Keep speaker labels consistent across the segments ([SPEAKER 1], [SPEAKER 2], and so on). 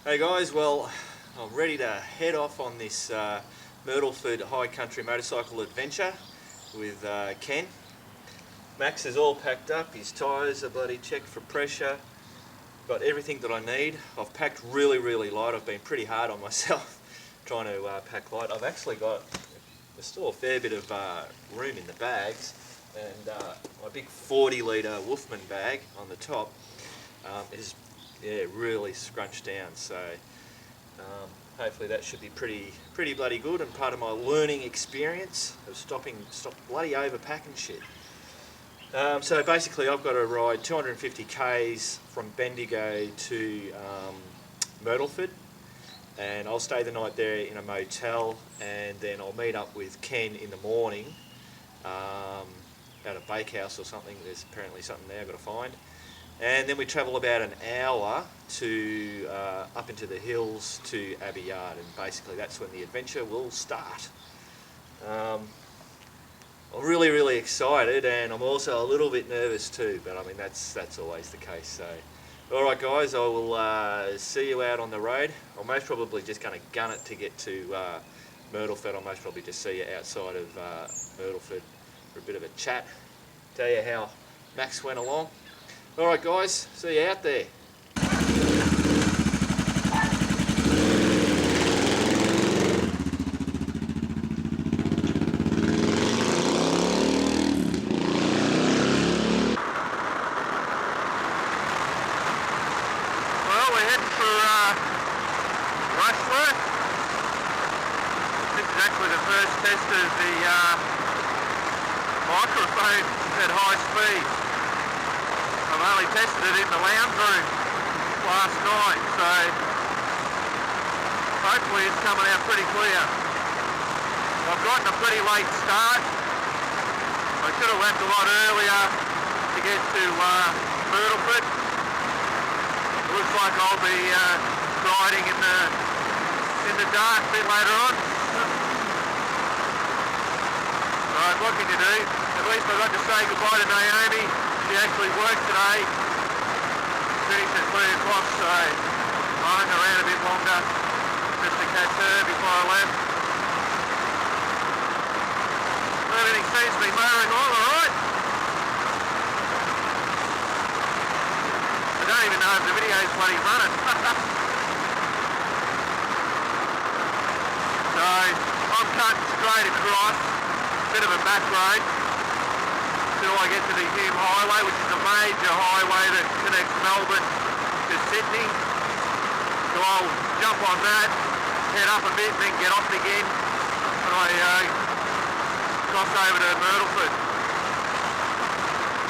[SPEAKER 1] Hey guys, well, I'm ready to head off on this Myrtleford high country motorcycle adventure with Ken. Max is all packed up, his tyres are bloody checked for pressure, got everything that I need. I've packed really light. I've been pretty hard on myself trying to pack light. I've actually got, there's still a fair bit of room in the bags, and my big 40 litre Wolfman bag on the top is really scrunched down, so hopefully that should be pretty bloody good, and part of my learning experience of stop bloody overpacking shit. So basically I've got to ride 250 k's from Bendigo to Myrtleford, and I'll stay the night there in a motel, and then I'll meet up with Ken in the morning at a bakehouse or something. There's apparently something there I've got to find. And then we travel about an hour to up into the hills to Abbey Yard, and basically that's when the adventure will start. I'm really excited, and I'm also a little bit nervous too, but I mean that's always the case. So, alright guys, I will see you out on the road. I'm most probably just going to gun it to get to Myrtleford. I'll most probably just see you outside of Myrtleford for a bit of a chat, tell you how Max went along. Alright guys, see you out there.
[SPEAKER 2] Well, we're heading for Rushworth. This is actually the first test of the microphone at high speed. I've only tested it in the lounge room last night, so hopefully it's coming out pretty clear. I've gotten a pretty late start. I should have left a lot earlier to get to Myrtleford. Looks like I'll be riding in the dark a bit later on. Alright, what can you do? At least I got to say goodbye to Naomi. She actually worked today. Finished at 3 o'clock, so I hung around a bit longer just to catch her before I left. Everything seems to be motoring on alright. I don't even know if the video's bloody running. So I'm cutting straight across, bit of a back road, till I get to the Hume Highway, which is a major highway that connects Melbourne to Sydney. So I'll jump on that, head up a bit, and then get off again when I cross over to Myrtleford.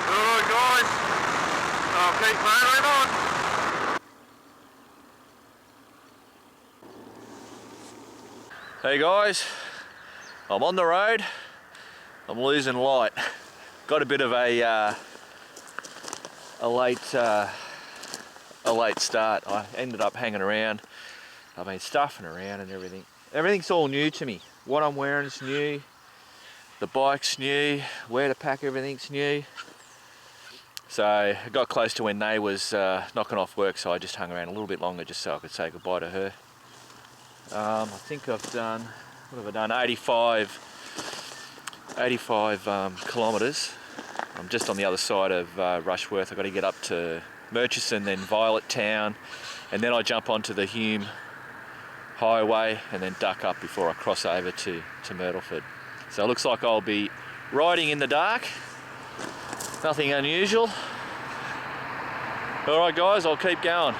[SPEAKER 2] Alright guys, I'll keep motoring on.
[SPEAKER 1] Hey guys, I'm on the road. I'm losing light. Got a bit of a late start. I ended up hanging around. I've been stuffing around and everything. Everything's all new to me. What I'm wearing is new. The bike's new. Where to pack everything's new. So I got close to when Nay was knocking off work, so I just hung around a little bit longer just so I could say goodbye to her. I think I've done, what have I done? 85 kilometres. I'm just on the other side of Rushworth. I've got to get up to Murchison, then Violet Town, and then I jump onto the Hume Highway and then duck up before I cross over to Myrtleford. So it looks like I'll be riding in the dark. Nothing unusual. Alright guys, I'll keep going.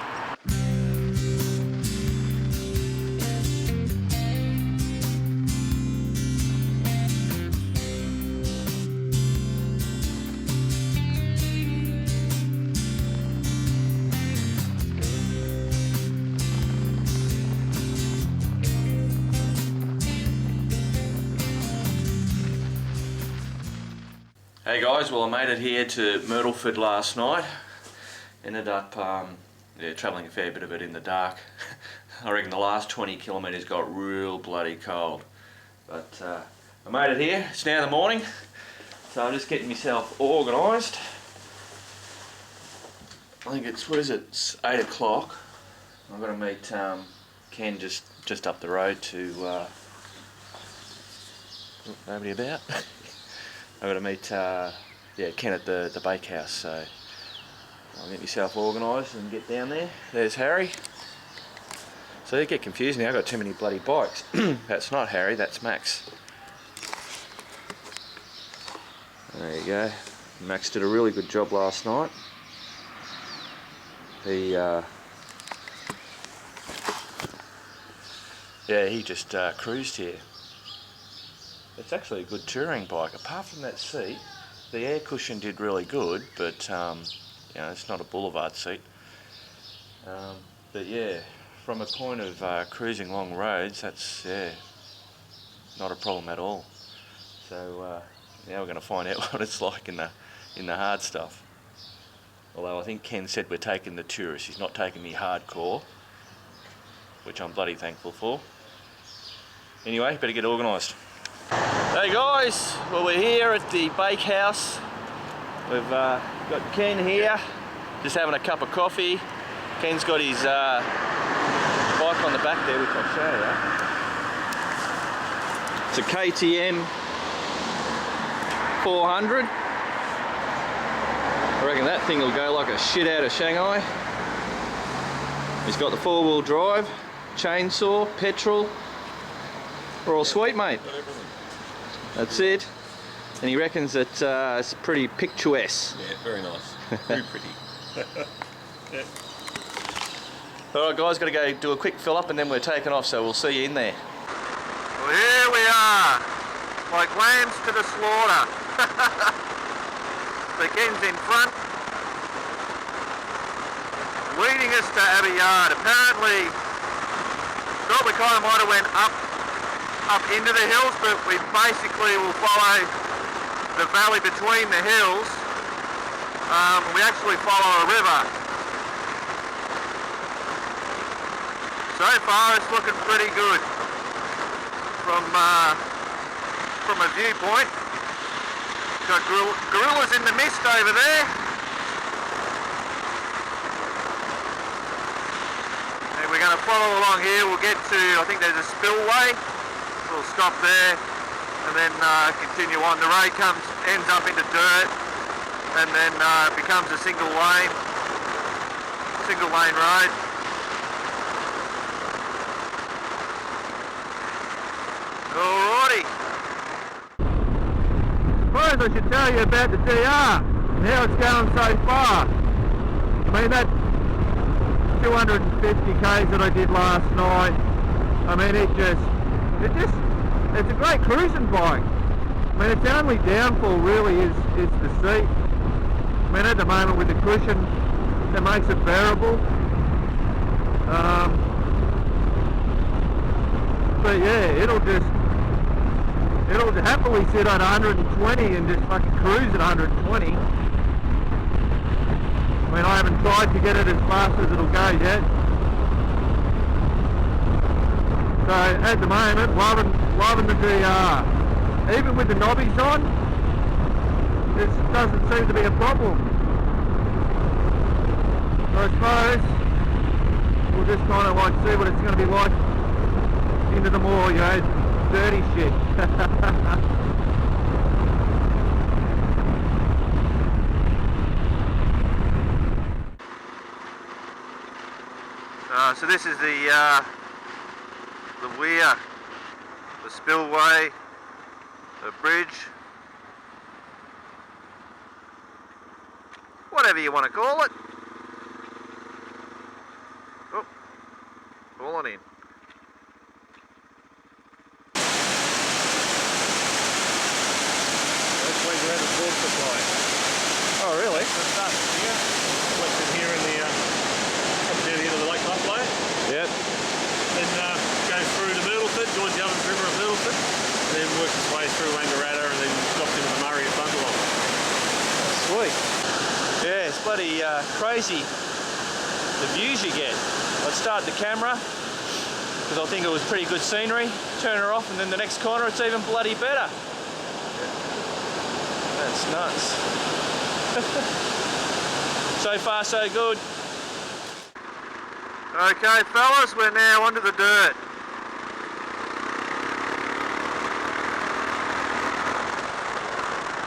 [SPEAKER 1] Hey guys, well I made it here to Myrtleford last night. Ended up travelling a fair bit of it in the dark. I reckon the last 20 kilometres got real bloody cold. But I made it here. It's now the morning, so I'm just getting myself organised. I think it's, what is it, it's 8 o'clock. I've got to meet Ken just up the road to... nobody about? I've got to meet Ken at the bakehouse, so I'll get myself organised and get down there. There's Harry. So you get confused now, I've got too many bloody bikes. That's not Harry, that's Max. There you go. Max did a really good job last night. He he just cruised here. It's actually a good touring bike. Apart from that seat, the air cushion did really good, but you know, it's not a boulevard seat. But yeah, from a point of cruising long roads, that's not a problem at all. So now we're going to find out what it's like in the hard stuff. Although I think Ken said we're taking the tourist, he's not taking the hardcore, which I'm bloody thankful for. Anyway, better get organised. Hey guys, well we're here at the bakehouse. We've got Ken here, just having a cup of coffee. Ken's got his bike on the back there, which I'll show you. It's a KTM 400. I reckon that thing will go like a shit out of Shanghai. He's got the 4-wheel drive, chainsaw, petrol. We're all sweet, mate. That's it. And he reckons that it's pretty picturesque.
[SPEAKER 3] Yeah, very nice. Very pretty. Yeah.
[SPEAKER 1] Alright guys, got to go do a quick fill up and then we're taking off, so we'll see you in there.
[SPEAKER 2] Well, here we are, like lambs to the slaughter. So Ken's in front, leading us to Abbey Yard. Apparently, thought we kind of might have went up into the hills, but we basically will follow the valley between the hills. We actually follow a river. So far it's looking pretty good from a viewpoint. Got gorillas in the mist over there. And we're going to follow along here. We'll get to, I think there's a spillway. We'll stop there and then continue on. The road ends up into dirt and then becomes a single lane road. Alrighty. Suppose I should tell you about the DR and how it's going so far. I mean, that 250 k's that I did last night, I mean it's a great cruising bike. I mean, its only downfall really is the seat. I mean, at the moment with the cushion, it makes it bearable. But yeah, it'll happily sit on 120 and just fucking cruise at 120. I mean, I haven't tried to get it as fast as it'll go yet. So at the moment, loving the DR. Even with the knobbies on, this doesn't seem to be a problem. So I suppose we'll just kind of like see what it's going to be like into the more, you know, dirty shit. So this is the weir, the spillway, the bridge, whatever you want to call it. Oh, falling in.
[SPEAKER 3] That's where you have a water supply.
[SPEAKER 1] Oh really?
[SPEAKER 3] So it starts here, collected here in the up near the end of the Lake Buffalo.
[SPEAKER 1] Yep.
[SPEAKER 3] Then goes through to Myrtleford, joins the Ovens River at Myrtleford, and then works its way through Wangaratta and then drops into the Murray at Bundalong.
[SPEAKER 1] Sweet. Yeah, it's bloody crazy the views you get. I'd start the camera because I think it was pretty good scenery, turn her off, and then the next corner it's even bloody better. That's nuts. So far so good.
[SPEAKER 2] Okay fellas, we're now onto the dirt.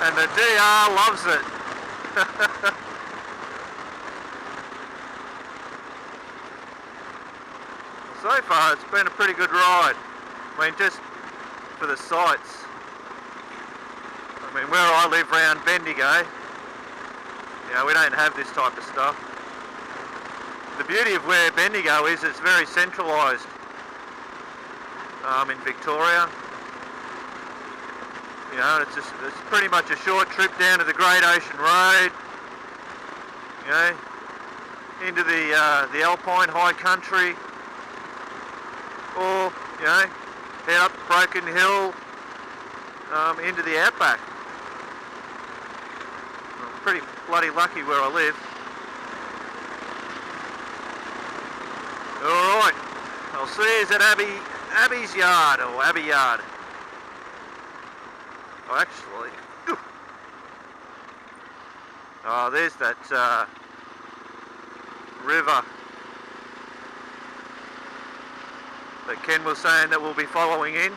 [SPEAKER 2] And the DR loves it. So far it's been a pretty good ride. I mean, just for the sights. I mean, where I live round Bendigo, you know, we don't have this type of stuff. The beauty of where Bendigo is, it's very centralised in Victoria. You know, it's pretty much a short trip down to the Great Ocean Road, you know, into the Alpine High Country, or, you know, head up Broken Hill into the outback. I'm pretty bloody lucky where I live. Alright, I'll see you at Abby's yard, or Abbey Yard. Oh, actually, oh, there's that river that Ken was saying that we'll be following in.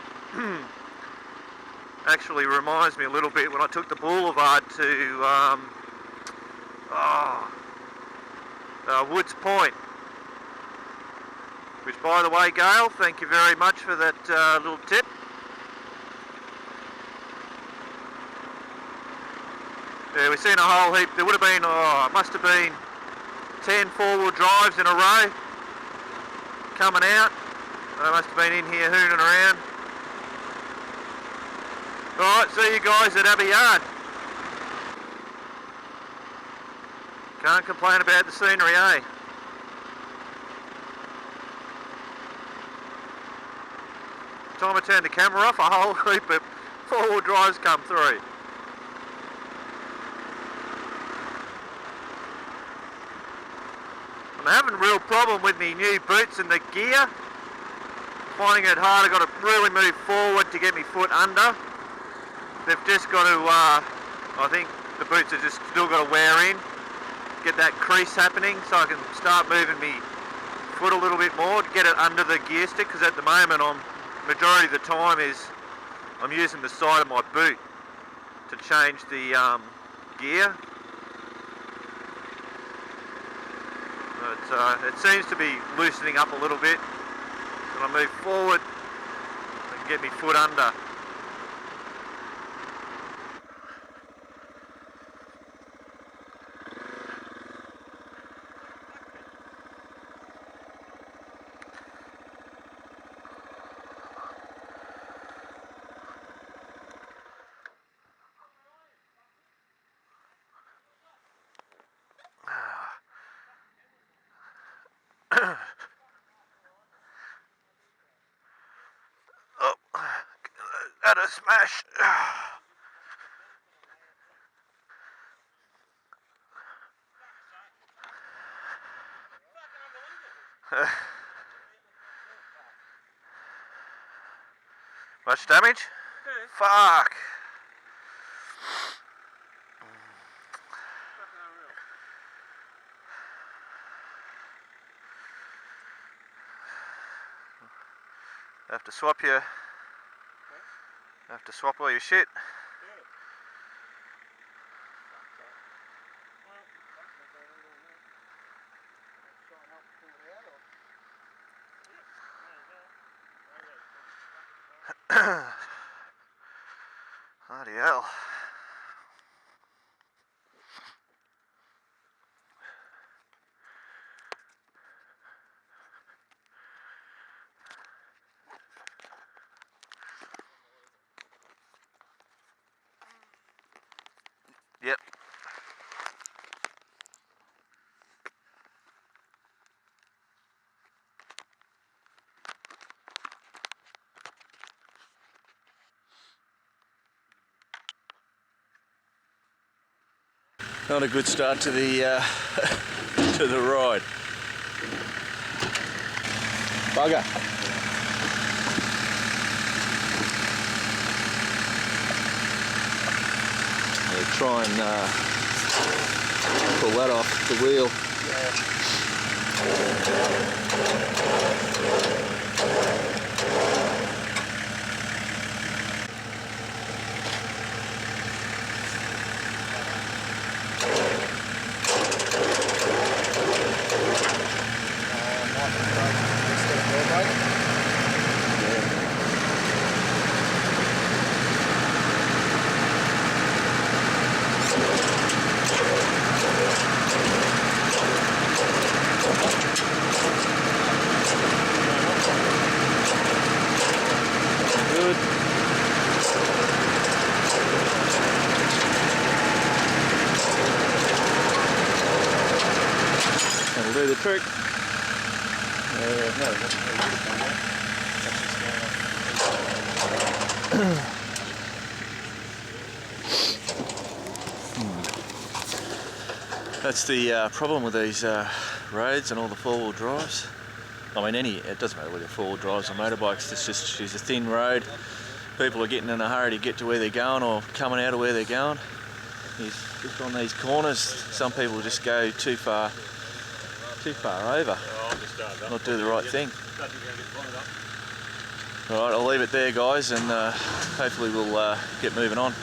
[SPEAKER 2] Actually reminds me a little bit when I took the boulevard to Woods Point. Which, by the way, Gail, thank you very much for that little tip. Yeah, we've seen a whole heap. There would have been, it must have been 10 four-wheel drives in a row coming out. They must have been in here hooning around. Alright, see you guys at Abbey Yard. Can't complain about the scenery, eh? Time I turn the camera off, a whole heap of four-wheel drives come through. I'm having a real problem with my new boots and the gear. Finding it hard. I've got to really move forward to get my foot under. They've just got to, I think the boots are just still got to wear in, get that crease happening so I can start moving my foot a little bit more to get it under the gear stick, because at the moment majority of the time I'm using the side of my boot to change the gear. But it seems to be loosening up a little bit. When I move forward, I can get my foot under. At a smash. Much damage? Yeah. Fuck. Have to swap your. Have to swap all your shit. Bloody hell. Yep. Not a good start to the to the ride. Bugger. I'll try and pull that off the wheel.
[SPEAKER 1] That'll do the trick. That's the problem with these roads and all the four-wheel drives. I mean, it doesn't matter whether they're four-wheel drives or motorbikes. It's just she's a thin road. People are getting in a hurry to get to where they're going or coming out of where they're going. Just on these corners, some people just go too far over, not do the right thing. Alright, I'll leave it there, guys, and hopefully we'll get moving on.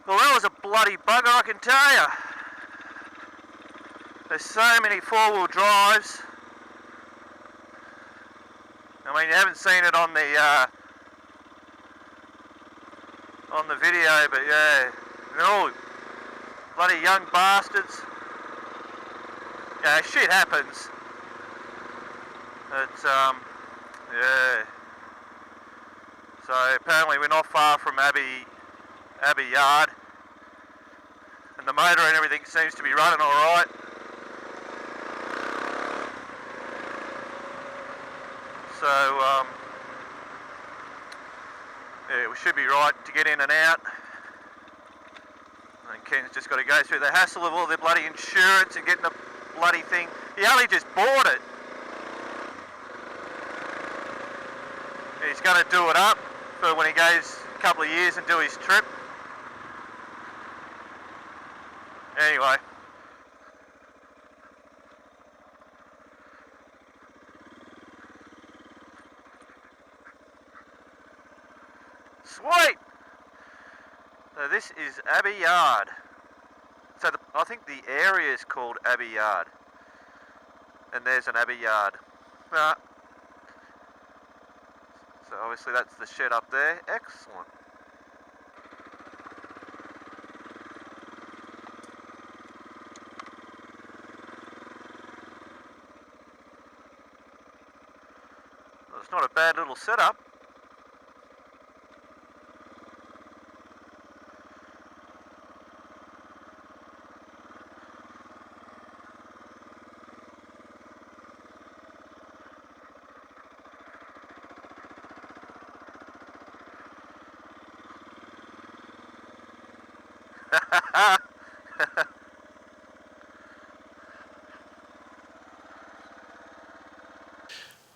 [SPEAKER 2] Well, that was a bloody bugger, I can tell you. There's so many four-wheel drives. I mean, you haven't seen it on the video, but yeah, they're all bloody young bastards. Yeah, shit happens. It's yeah. So apparently we're not far from Abbey Yard, and the motor and everything seems to be running all right. So yeah, we should be right to get in and out. And Ken's just got to go through the hassle of all the bloody insurance and getting the bloody thing. He only just bought it. He's going to do it up for when he goes a couple of years and do his trip. Anyway. Sweet! So this is Abbey Yard. So I think the area is called Abbey Yard. And there's an Abbey Yard. So obviously that's the shed up there. Excellent. Well, it's not a bad little setup.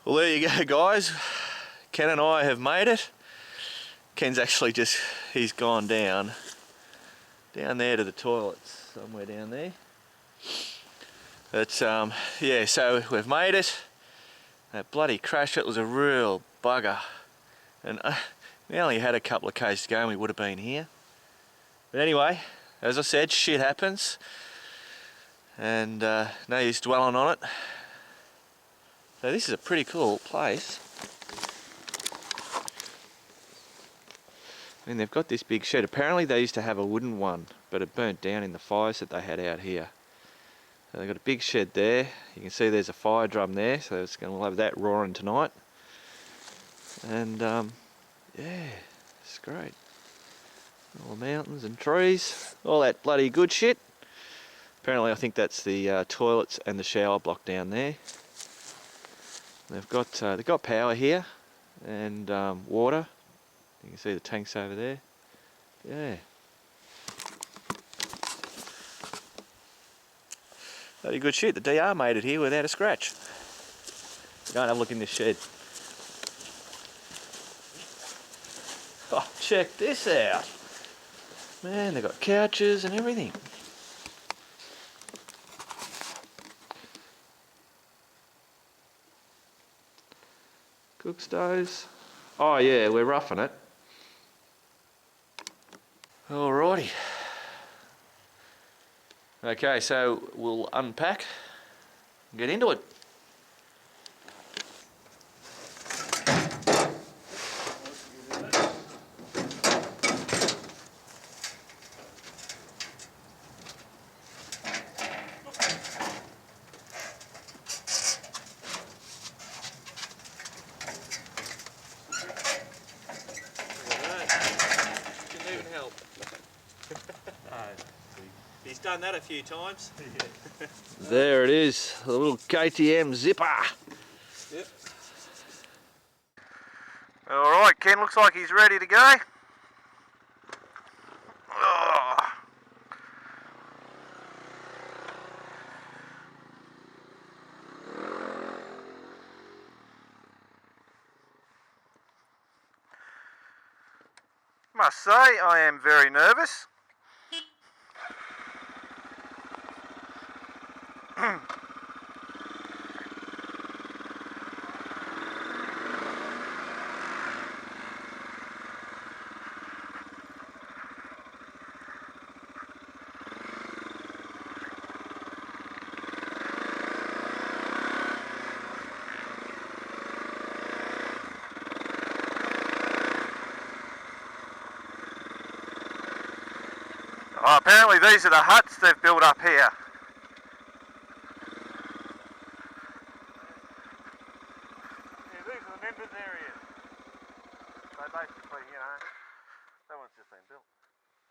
[SPEAKER 1] Well, there you go, guys. Ken and I have made it. Ken's actually he's gone down there to the toilets, somewhere down there. But yeah, so we've made it. That bloody crash, it was a real bugger. And we only had a couple of k's to go and we would have been here. But anyway, as I said, shit happens. And no use dwelling on it. So this is a pretty cool place. I mean, they've got this big shed. Apparently they used to have a wooden one, but it burnt down in the fires that they had out here. So they've got a big shed there. You can see there's a fire drum there, so we'll have that roaring tonight. And yeah, it's great. All the mountains and trees, all that bloody good shit. Apparently I think that's the toilets and the shower block down there. They've got power here and water. You can see the tanks over there. Yeah. Bloody good shit. The DR made it here without a scratch. Go and have a look in this shed. Oh, check this out. Man, they've got couches and everything. Cook stoves. Oh yeah, we're roughing it. Alrighty. Okay, so we'll unpack and get into it. Didn't even help. He's done that a few times. There it is, the little KTM zipper. Yep.
[SPEAKER 2] Alright, Ken looks like he's ready to go. Oh. Must say, I am very nervous. Oh, apparently these are the huts they've built up here. Yeah, these are the members' areas. So basically, you know, that one's just been built.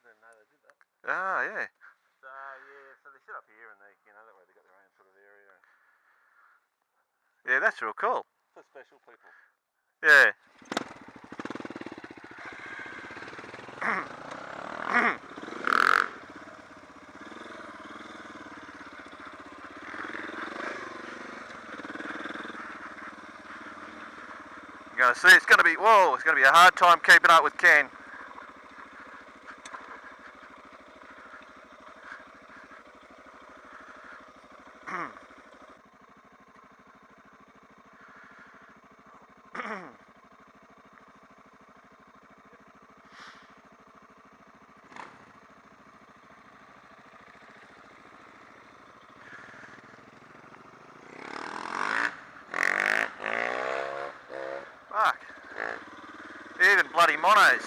[SPEAKER 2] Didn't know they did that. Ah, yeah. So yeah, so they sit up here and they, you know, that way they got their own sort of area. Yeah, that's real cool. For special people. Yeah. You're going to see it's going to be, whoa, it's going to be a hard time keeping up with Ken. Fuck. Even bloody monos.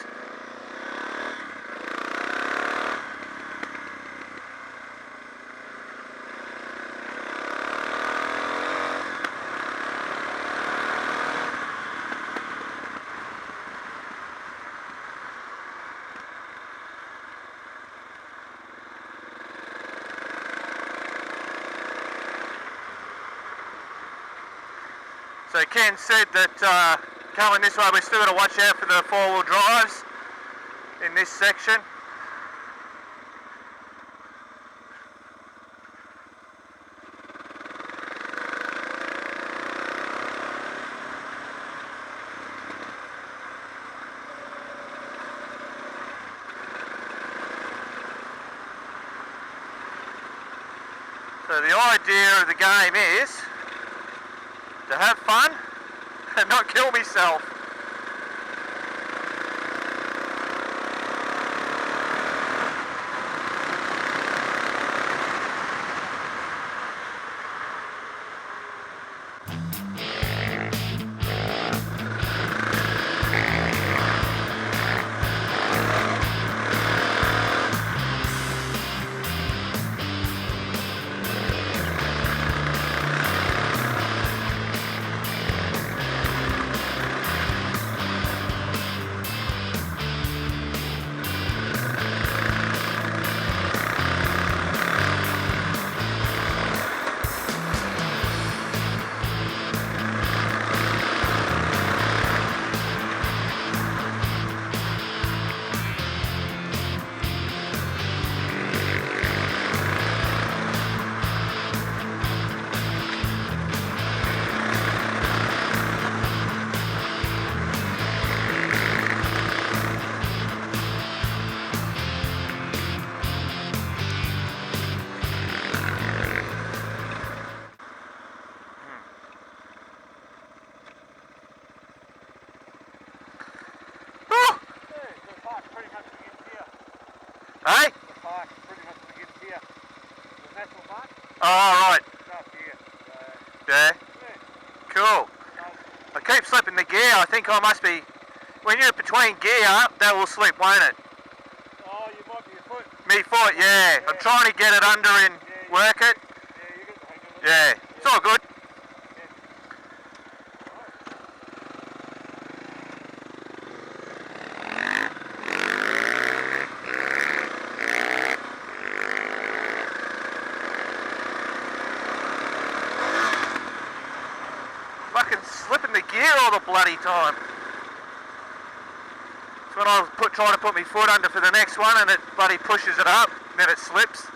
[SPEAKER 2] So Ken said that coming this way we're still got to watch out for the four-wheel drives in this section. So the idea of the game is to have fun and not kill myself. Oh, right.
[SPEAKER 3] Up here.
[SPEAKER 2] Yeah. Cool. I keep slipping the gear. I think I must be... When you're between gear, that will slip, won't it?
[SPEAKER 3] Oh, you might be your foot.
[SPEAKER 2] Me foot, yeah. I'm trying to get it under and work it.
[SPEAKER 3] Yeah, you get the hang of it.
[SPEAKER 2] Yeah. It's all good. Fucking slipping the gear all the bloody time. It's when I was trying to put my foot under for the next one and it bloody pushes it up and then it slips.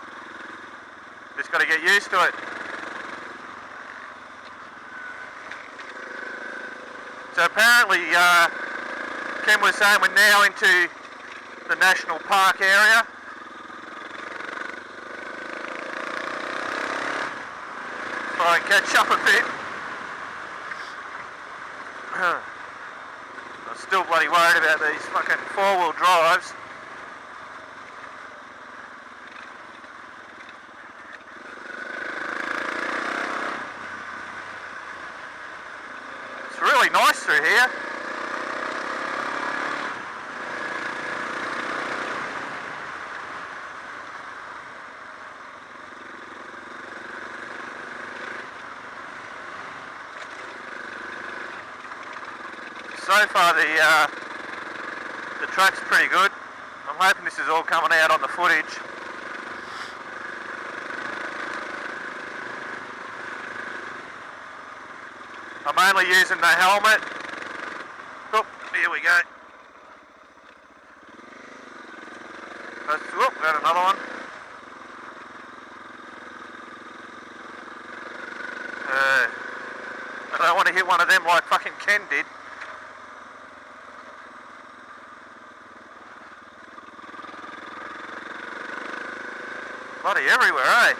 [SPEAKER 2] Just got to get used to it. So apparently Ken was saying we're now into the national park area. Try and catch up a bit. I'm still bloody worried about these fucking four-wheel drives. It's really nice through here. So far the track's pretty good. I'm hoping this is all coming out on the footage. I'm only using the helmet. Oh, here we go. Oh, got another one. I don't want to hit one of them like fucking Ken did. Bloody everywhere, eh?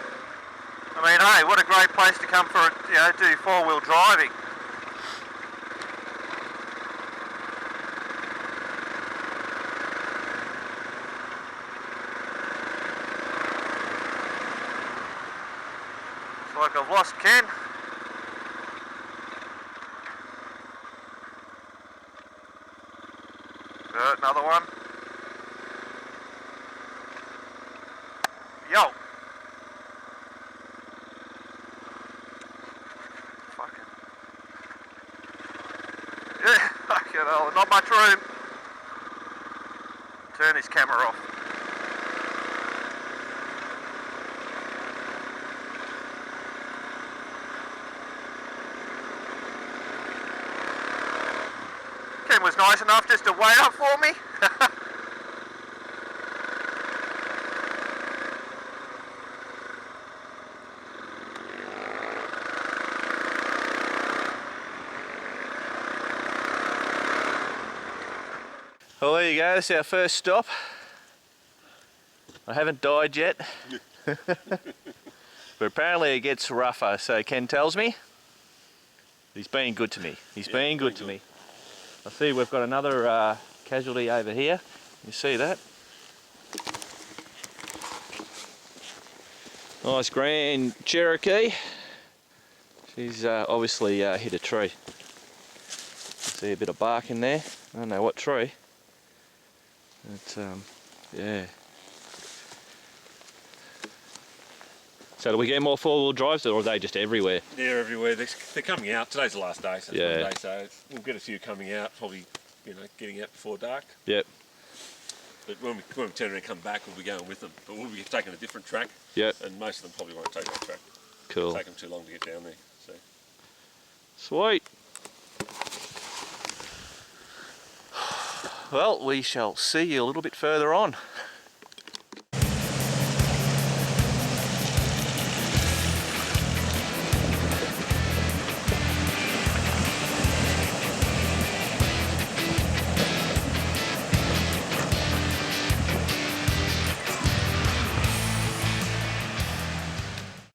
[SPEAKER 2] I mean, hey, what a great place to come for, do four-wheel driving. It's like I've lost Ken. Another one. Yo. Fucking. Yeah, fucking hell, not much room. Turn this camera off. Ken was nice enough just to wait up for me.
[SPEAKER 1] Well, there you go, that's our first stop. I haven't died yet. But apparently it gets rougher, so Ken tells me. He's been good to me. He's been good to me. I see we've got another casualty over here. You see that? Nice grand Cherokee. She's obviously hit a tree. See a bit of bark in there. I don't know what tree. But yeah. So do we get more four-wheel drives, or are they just everywhere?
[SPEAKER 3] They're everywhere. They're coming out. Today's the last day, so it's
[SPEAKER 1] Yeah.
[SPEAKER 3] Monday, so we'll get a few coming out. Probably, getting out before dark.
[SPEAKER 1] Yep.
[SPEAKER 3] But when we turn around and come back, we'll be going with them. But we'll be taking a different track.
[SPEAKER 1] Yep.
[SPEAKER 3] And most of them probably won't take that track.
[SPEAKER 1] Cool.
[SPEAKER 3] It'll take them too long to get down there. So.
[SPEAKER 1] Sweet. Well, we shall see you a little bit further on.